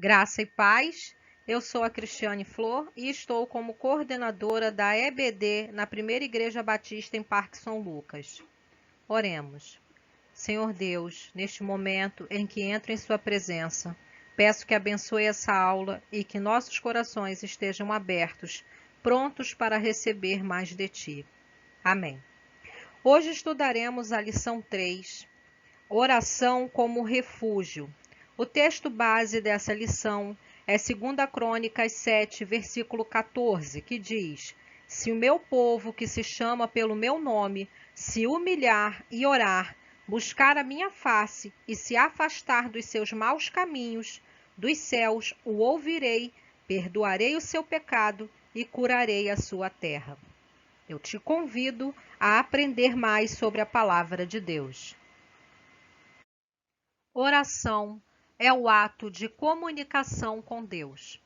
Graça e paz. Eu sou a Cristiane Flor e estou como coordenadora da EBD na Primeira Igreja Batista em Parque São Lucas. Oremos. Senhor Deus, neste momento em que entro em Sua presença, peço que abençoe essa aula e que nossos corações estejam abertos, prontos para receber mais de Ti. Amém. Hoje estudaremos a lição 3, Oração como refúgio. O texto base dessa lição é 2 Crônicas 7, versículo 14, que diz: Se o meu povo, que se chama pelo meu nome, se humilhar e orar, buscar a minha face e se afastar dos seus maus caminhos, dos céus o ouvirei, perdoarei o seu pecado e curarei a sua terra. Eu te convido a aprender mais sobre a palavra de Deus. Oração é o ato de comunicação com Deus.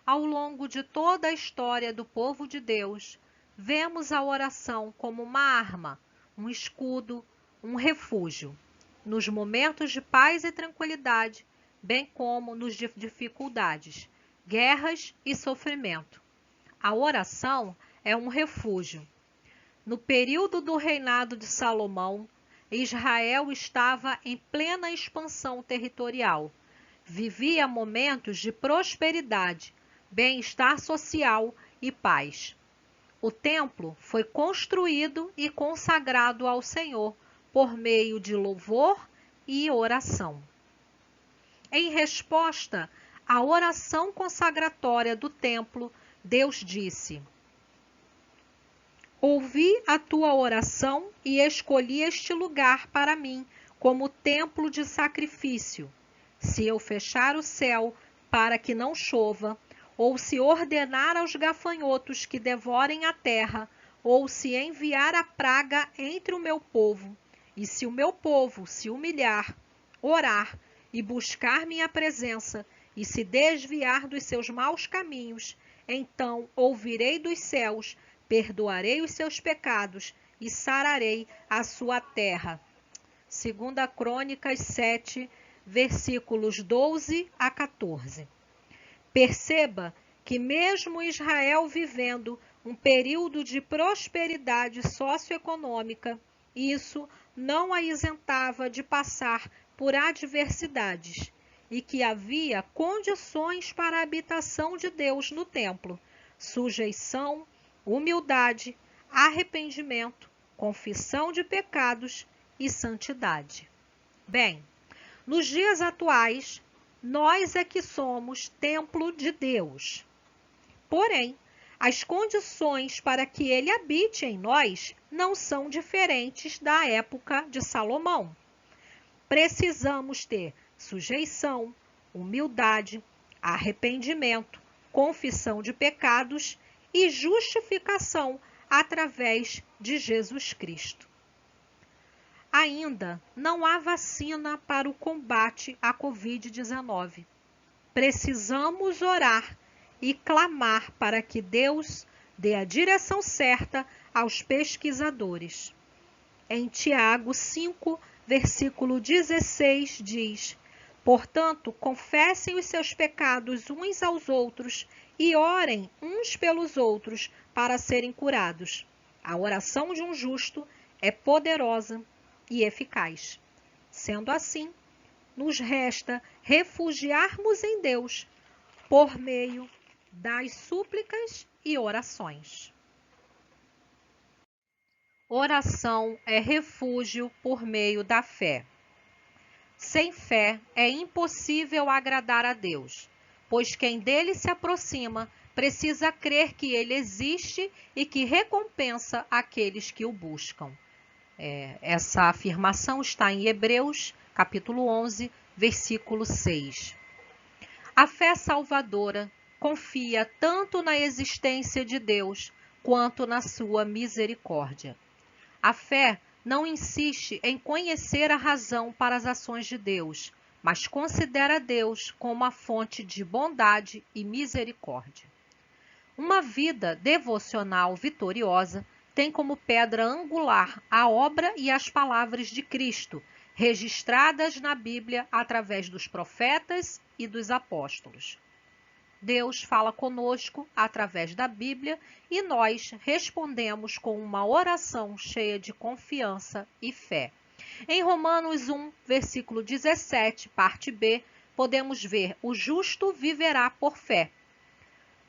Ao longo de toda a história do povo de Deus, vemos a oração como uma arma, um escudo, um refúgio, nos momentos de paz e tranquilidade, bem como nos de dificuldades, guerras e sofrimento. A oração é um refúgio. No período do reinado de Salomão, Israel estava em plena expansão territorial. Vivia momentos de prosperidade, bem-estar social e paz. O templo foi construído e consagrado ao Senhor por meio de louvor e oração. Em resposta à oração consagratória do templo, Deus disse: Ouvi a tua oração e escolhi este lugar para mim como templo de sacrifício. Se eu fechar o céu para que não chova, ou se ordenar aos gafanhotos que devorem a terra, ou se enviar a praga entre o meu povo, e se o meu povo se humilhar, orar e buscar minha presença, e se desviar dos seus maus caminhos, então ouvirei dos céus, perdoarei os seus pecados e sararei a sua terra. 2 Crônicas 7, versículos 12 a 14. Perceba que mesmo Israel vivendo um período de prosperidade socioeconômica, isso não a isentava de passar por adversidades e que havia condições para a habitação de Deus no templo, sujeição, humildade, arrependimento, confissão de pecados e santidade. Bem, nos dias atuais, nós é que somos templo de Deus. Porém, as condições para que ele habite em nós não são diferentes da época de Salomão. Precisamos ter sujeição, humildade, arrependimento, confissão de pecados e justificação através de Jesus Cristo. Ainda não há vacina para o combate à Covid-19. Precisamos orar e clamar para que Deus dê a direção certa aos pesquisadores. Em Tiago 5, versículo 16 diz: Portanto, confessem os seus pecados uns aos outros e orem uns pelos outros para serem curados. A oração de um justo é poderosa e eficaz. Sendo assim, nos resta refugiarmos em Deus por meio das súplicas e orações. Oração é refúgio por meio da fé. Sem fé é impossível agradar a Deus, pois quem dele se aproxima precisa crer que ele existe e que recompensa aqueles que o buscam. Essa afirmação está em Hebreus, capítulo 11, versículo 6. A fé salvadora confia tanto na existência de Deus quanto na sua misericórdia. A fé não insiste em conhecer a razão para as ações de Deus, mas considera Deus como a fonte de bondade e misericórdia. Uma vida devocional vitoriosa tem como pedra angular a obra e as palavras de Cristo, registradas na Bíblia através dos profetas e dos apóstolos. Deus fala conosco através da Bíblia e nós respondemos com uma oração cheia de confiança e fé. Em Romanos 1, versículo 17, parte B, podemos ver: o justo viverá por fé.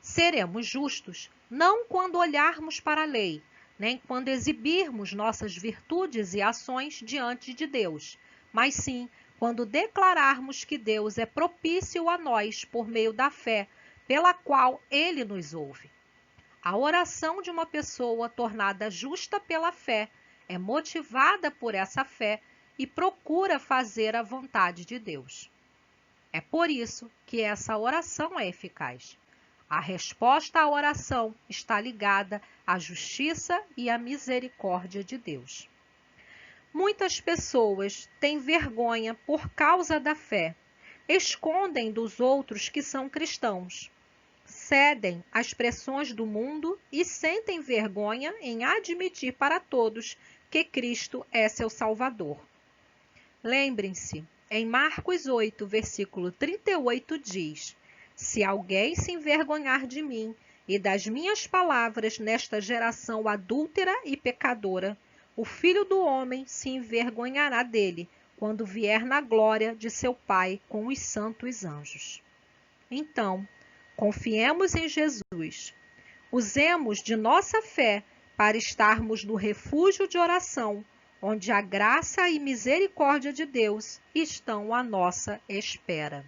Seremos justos não quando olharmos para a lei, nem quando exibirmos nossas virtudes e ações diante de Deus, mas sim quando declararmos que Deus é propício a nós por meio da fé, pela qual Ele nos ouve. A oração de uma pessoa tornada justa pela fé é motivada por essa fé e procura fazer a vontade de Deus. É por isso que essa oração é eficaz. A resposta à oração está ligada à justiça e à misericórdia de Deus. Muitas pessoas têm vergonha por causa da fé, escondem dos outros que são cristãos, cedem às pressões do mundo e sentem vergonha em admitir para todos que Cristo é seu Salvador. Lembrem-se, em Marcos 8, versículo 38 diz: se alguém se envergonhar de mim e das minhas palavras nesta geração adúltera e pecadora, o Filho do Homem se envergonhará dele quando vier na glória de seu Pai com os santos anjos. Então, confiemos em Jesus. Usemos de nossa fé para estarmos no refúgio de oração, onde a graça e misericórdia de Deus estão à nossa espera.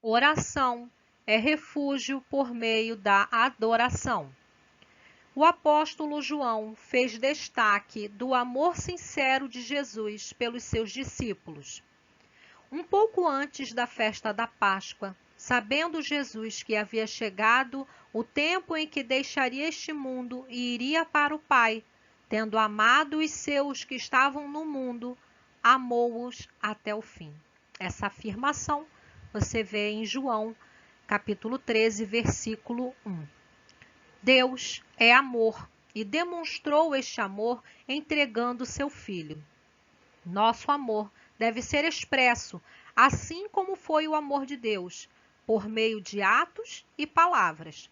Oração é refúgio por meio da adoração. O apóstolo João fez destaque do amor sincero de Jesus pelos seus discípulos. Um pouco antes da festa da Páscoa, sabendo Jesus que havia chegado o tempo em que deixaria este mundo e iria para o Pai, tendo amado os seus que estavam no mundo, amou-os até o fim. Essa afirmação você vê em João, capítulo 13, versículo 1. Deus é amor e demonstrou este amor entregando seu Filho. Nosso amor deve ser expresso, assim como foi o amor de Deus, por meio de atos e palavras.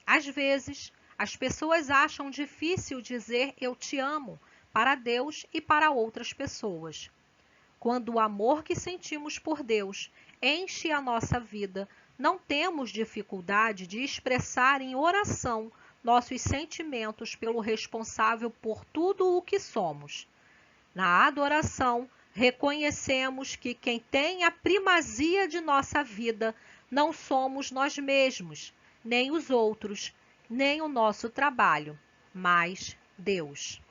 Às vezes, as pessoas acham difícil dizer eu te amo para Deus e para outras pessoas. Quando o amor que sentimos por Deus enche a nossa vida, não temos dificuldade de expressar em oração nossos sentimentos pelo responsável por tudo o que somos. Na adoração, reconhecemos que quem tem a primazia de nossa vida não somos nós mesmos, nem os outros, nem o nosso trabalho, mas Deus.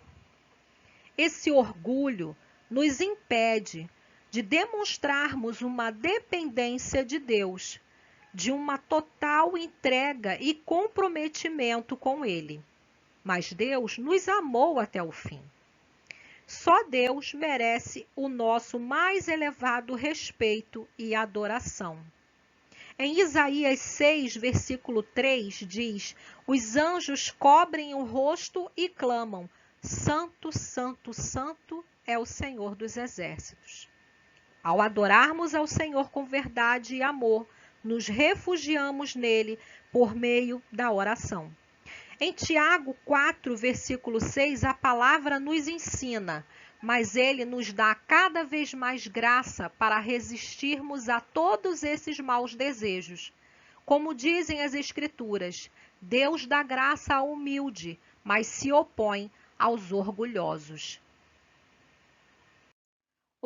Esse orgulho nos impede de demonstrarmos uma dependência de Deus, de uma total entrega e comprometimento com Ele. Mas Deus nos amou até o fim. Só Deus merece o nosso mais elevado respeito e adoração. Em Isaías 6, versículo 3, diz: os anjos cobrem o rosto e clamam: Santo, Santo, Santo é o Senhor dos exércitos. Ao adorarmos ao Senhor com verdade e amor, nos refugiamos nele por meio da oração. Em Tiago 4, versículo 6, a palavra nos ensina, mas ele nos dá cada vez mais graça para resistirmos a todos esses maus desejos. Como dizem as Escrituras, Deus dá graça ao humilde, mas se opõe aos orgulhosos.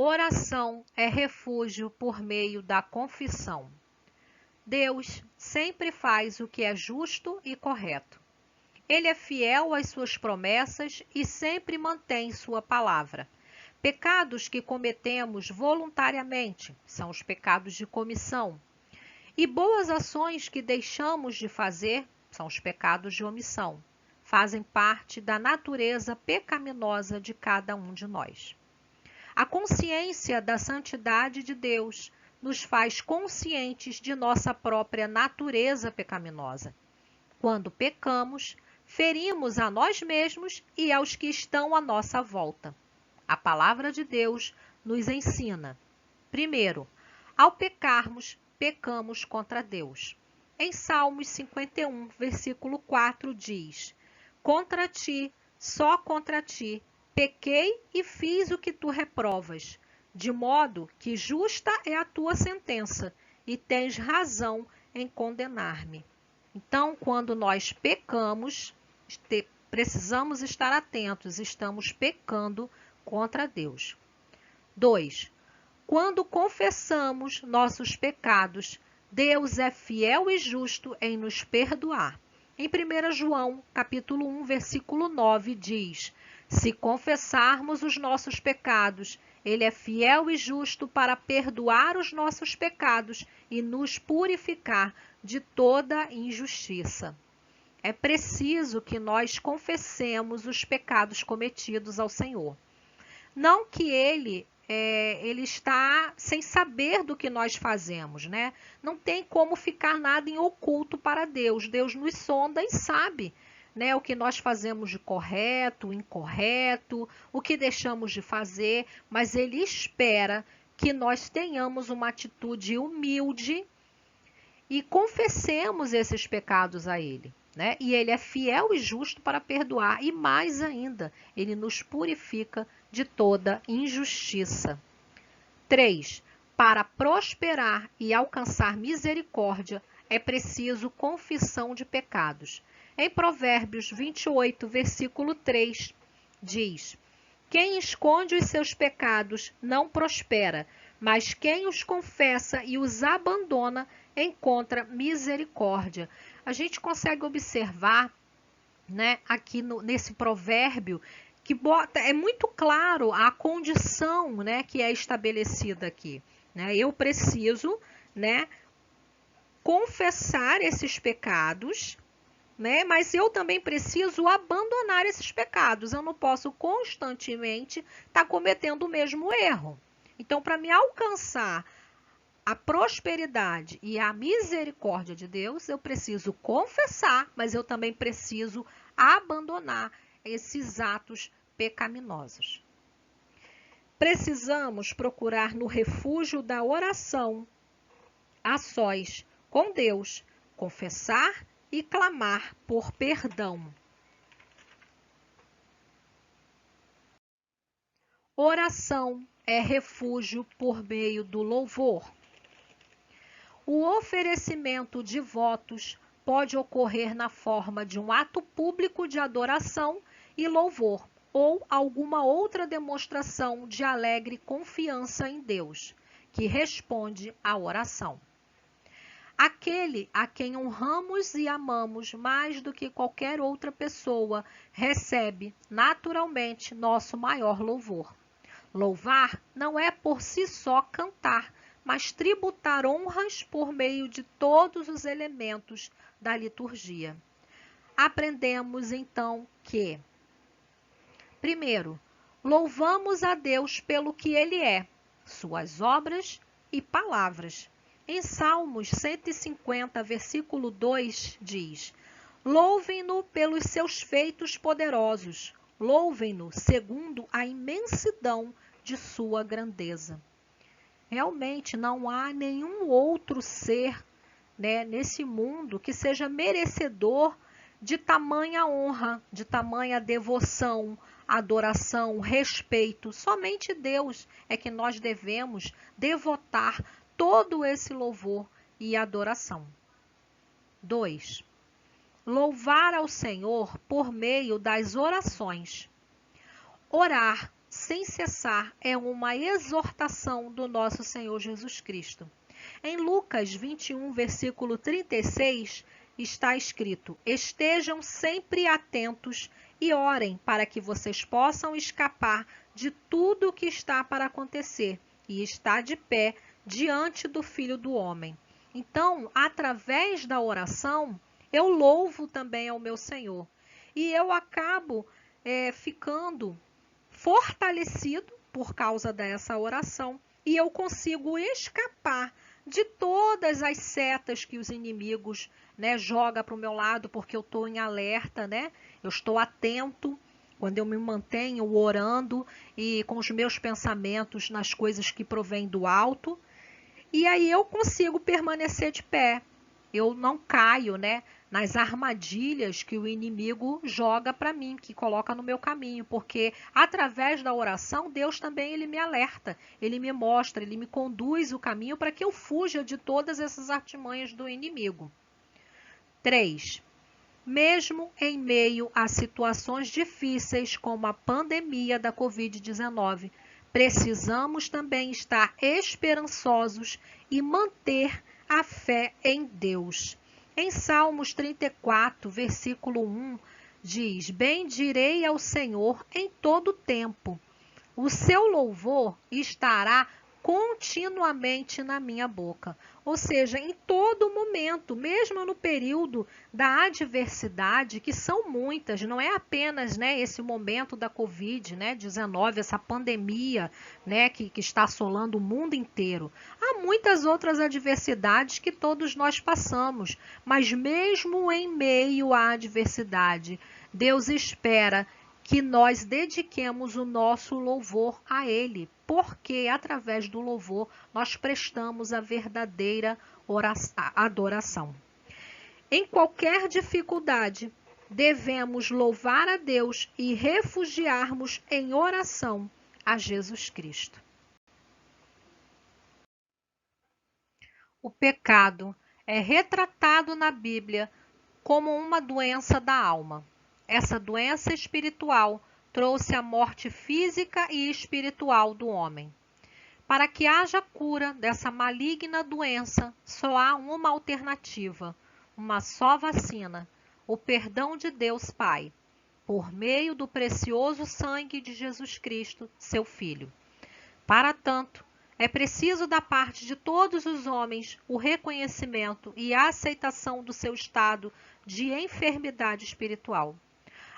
Oração é refúgio por meio da confissão. Deus sempre faz o que é justo e correto. Ele é fiel às suas promessas e sempre mantém sua palavra. Pecados que cometemos voluntariamente são os pecados de comissão. E boas ações que deixamos de fazer são os pecados de omissão. Fazem parte da natureza pecaminosa de cada um de nós. A consciência da santidade de Deus nos faz conscientes de nossa própria natureza pecaminosa. Quando pecamos, ferimos a nós mesmos e aos que estão à nossa volta. A palavra de Deus nos ensina. Primeiro, ao pecarmos, pecamos contra Deus. Em Salmos 51, versículo 4 diz: Contra ti, só contra ti, pequei e fiz o que tu reprovas, de modo que justa é a tua sentença, e tens razão em condenar-me. Então, quando nós pecamos, precisamos estar atentos, estamos pecando contra Deus. 2. Quando confessamos nossos pecados, Deus é fiel e justo em nos perdoar. Em 1 João, capítulo 1, versículo 9, diz: Se confessarmos os nossos pecados, Ele é fiel e justo para perdoar os nossos pecados e nos purificar de toda injustiça. É preciso que nós confessemos os pecados cometidos ao Senhor. Não que Ele está sem saber do que nós fazemos, né? Não tem como ficar nada em oculto para Deus. Deus nos sonda e sabe, né, o que nós fazemos de correto, incorreto, o que deixamos de fazer, mas Ele espera que nós tenhamos uma atitude humilde e confessemos esses pecados a Ele, né? E Ele é fiel e justo para perdoar, e mais ainda, Ele nos purifica de toda injustiça. 3. Para prosperar e alcançar misericórdia, é preciso confissão de pecados. Em Provérbios 28, versículo 3, diz: Quem esconde os seus pecados não prospera, mas quem os confessa e os abandona encontra misericórdia. A gente consegue observar, né, aqui nesse provérbio, que é muito claro a condição, né, que é estabelecida aqui, né? Eu preciso, né, confessar esses pecados, né, mas eu também preciso abandonar esses pecados. Eu não posso constantemente estar cometendo o mesmo erro. Então, para me alcançar a prosperidade e a misericórdia de Deus, eu preciso confessar, mas eu também preciso abandonar esses atos pecaminosos. Precisamos procurar no refúgio da oração, a sós com Deus, confessar e clamar por perdão. Oração é refúgio por meio do louvor. O oferecimento de votos pode ocorrer na forma de um ato público de adoração e louvor, ou alguma outra demonstração de alegre confiança em Deus, que responde à oração. Aquele a quem honramos e amamos mais do que qualquer outra pessoa recebe, naturalmente, nosso maior louvor. Louvar não é por si só cantar, mas tributar honras por meio de todos os elementos da liturgia. Aprendemos então que, primeiro, louvamos a Deus pelo que Ele é, suas obras e palavras. Em Salmos 150, versículo 2, diz: Louvem-no pelos seus feitos poderosos, louvem-no segundo a imensidão de sua grandeza. Realmente não há nenhum outro ser, né, nesse mundo que seja merecedor de tamanha honra, de tamanha devoção, adoração, respeito. Somente Deus é que nós devemos devotar todo esse louvor e adoração. 2. Louvar ao Senhor por meio das orações. Orar sem cessar é uma exortação do nosso Senhor Jesus Cristo. Em Lucas 21, versículo 36, está escrito: Estejam sempre atentos e orem para que vocês possam escapar de tudo o que está para acontecer e estar de pé diante do Filho do Homem. Então, através da oração, eu louvo também ao meu Senhor. E eu acabo ficando fortalecido por causa dessa oração. E eu consigo escapar de todas as setas que os inimigos, né, jogam para o meu lado, porque eu estou em alerta, né? Eu estou atento quando eu me mantenho orando e com os meus pensamentos nas coisas que provêm do alto, e aí eu consigo permanecer de pé. Eu não caio, né, nas armadilhas que o inimigo joga para mim, que coloca no meu caminho, porque através da oração, Deus também ele me alerta, ele me mostra, ele me conduz o caminho para que eu fuja de todas essas artimanhas do inimigo. 3. Mesmo em meio a situações difíceis como a pandemia da Covid-19, precisamos também estar esperançosos e manter a fé em Deus. Em Salmos 34, versículo 1, diz: Bendirei ao Senhor em todo tempo. O seu louvor estará continuamente na minha boca. Ou seja, em todo momento, mesmo no período da adversidade, que são muitas, não é apenas, né, esse momento da Covid-19, essa pandemia, né, que está assolando o mundo inteiro. Há muitas outras adversidades que todos nós passamos, mas mesmo em meio à adversidade, Deus espera que nós dediquemos o nosso louvor a Ele, porque através do louvor nós prestamos a verdadeira adoração. Em qualquer dificuldade, devemos louvar a Deus e refugiarmos em oração a Jesus Cristo. O pecado é retratado na Bíblia como uma doença da alma. Essa doença espiritual trouxe a morte física e espiritual do homem. Para que haja cura dessa maligna doença, só há uma alternativa, uma só vacina: o perdão de Deus Pai, por meio do precioso sangue de Jesus Cristo, seu Filho. Para tanto, é preciso da parte de todos os homens o reconhecimento e a aceitação do seu estado de enfermidade espiritual.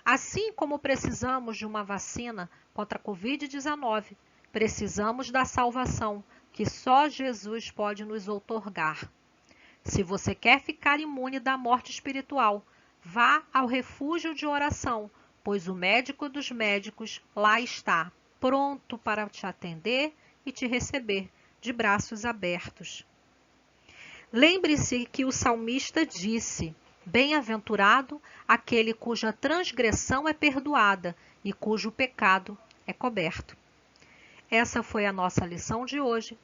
Assim como precisamos de uma vacina contra a Covid-19, precisamos da salvação que só Jesus pode nos outorgar. Se você quer ficar imune da morte espiritual, vá ao refúgio de oração, pois o médico dos médicos lá está, pronto para te atender e te receber de braços abertos. Lembre-se que o salmista disse: Bem-aventurado aquele cuja transgressão é perdoada e cujo pecado é coberto. Essa foi a nossa lição de hoje.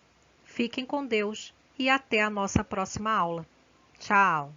Fiquem com Deus e até a nossa próxima aula. Tchau!